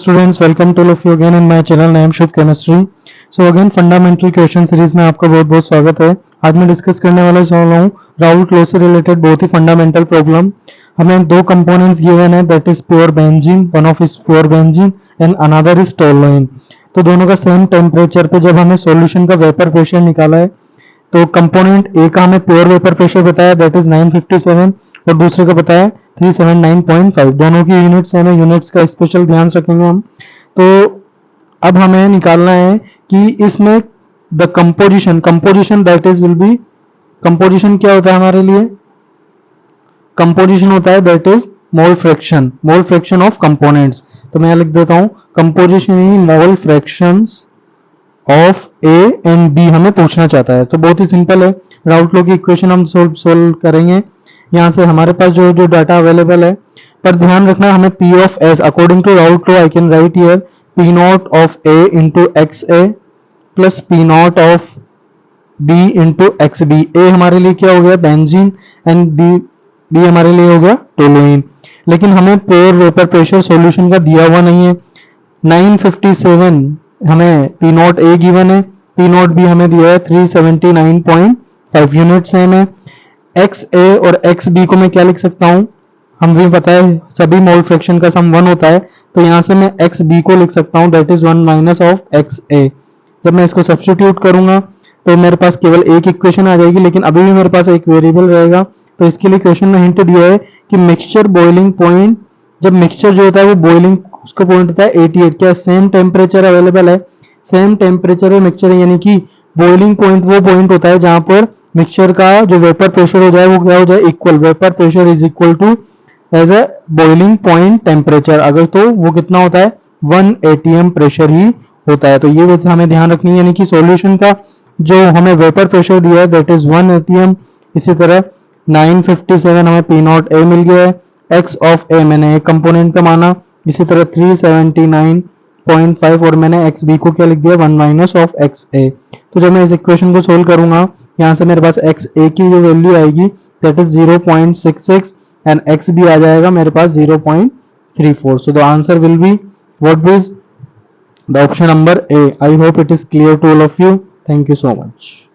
Students, welcome to all of you again in my channel name Shubh Chemistry. So again fundamental question series में आपका बहुत बहुत स्वागत है। आज मैं डिस्कस करने वाला हूँ राउल्ट लॉ से रिलेटेड बहुत ही फंडामेंटल प्रॉब्लम। हमें दो कंपोनेंट्स गिवन है, that is pure benzene, one of is pure benzene and another is toluene. तो दोनों का सेम टेम्परेचर पे जब हमें सॉल्यूशन का वेपर प्रेशर निकाला है, तो कंपोनेंट ए का हमें प्योर वेपर प्रेशर बताया दैट इज 957 और दूसरे का बताया 379.5। दोनों की यूनिट्स है, यूनिट्स का स्पेशल ध्यान रखेंगे हम। तो अब हमें निकालना है कि इसमें the composition that is will be, composition क्या होता है हमारे लिए? कंपोजिशन होता है that is mole fraction of components. तो मैं लिख देता हूं composition mole fractions of A and B हमें पूछना चाहता है। तो बहुत ही सिंपल है, राउल्ट लॉ की इक्वेशन हम सोल्व करेंगे। यहाँ से हमारे पास जो डाटा अवेलेबल है, पर ध्यान रखना हमें P of S according to Raoult law I can write here P not of A into X A plus P not of B into X B. A हमारे लिए क्या हो गया? बेंजीन एंड बी हमारे लिए हो गया टोलुइन। लेकिन हमें प्योर वेपर प्रेशर सॉल्यूशन का दिया हुआ नहीं है। 957 हमें P नॉट ए गिवन है, P नॉट बी हमें दिया है 379.5 यूनिट्स है। हमें एक्स ए और एक्स बी को मैं क्या लिख सकता हूँ? हम भी पता है सभी मोल फ्रैक्शन का सम 1 होता है, तो यहाँ से मैं एक्स बी को लिख सकता हूँ that is 1 minus of X A. जब मैं इसको सब्स्टिट्यूट करूंगा तो मेरे पास केवल एक इक्वेशन आ जाएगी, लेकिन अभी भी मेरे पास एक वेरिएबल रहेगा। तो इसके लिए क्वेश्चन में हिंट दिया है कि मिक्सचर बॉइलिंग पॉइंट, जब मिक्सचर जो होता है वो बॉइलिंग उसका पॉइंट होता है 88। क्या सेम टेम्परेचर अवेलेबल है? सेम टेम्परेचर है मिक्सचर, यानी कि बॉइलिंग पॉइंट वो पॉइंट होता है जहां पर मिक्सचर का जो वेपर प्रेशर हो जाए वो क्या हो जाए? Equal. Vapour pressure is equal to as a boiling point temperature. अगर तो वो कितना होता है? 1 atm प्रेशर ही होता है। तो ये वजह हमें ध्यान रखनी है, यानी कि सॉल्यूशन का जो हमें वेपर प्रेशर दिया है दैट इज 1 atm। इसी तरह 957 हमें P नॉट ए मिल गया है, एक्स ऑफ ए मैंने एक कंपोनेंट का माना, इसी तरह 379.5 और मैंने एक्स बी को क्या लिख दिया? 1 माइनस ऑफ एक्स ए। तो जब मैं इस इक्वेशन को सोल्व करूंगा, यहाँ से मेरे पास एक्स ए की जो वैल्यू आएगी that is 0.66 and X B आ जाएगा मेरे पास 0.34। So the answer will be what is the option number A. I hope it is clear to all of you. Thank you so much.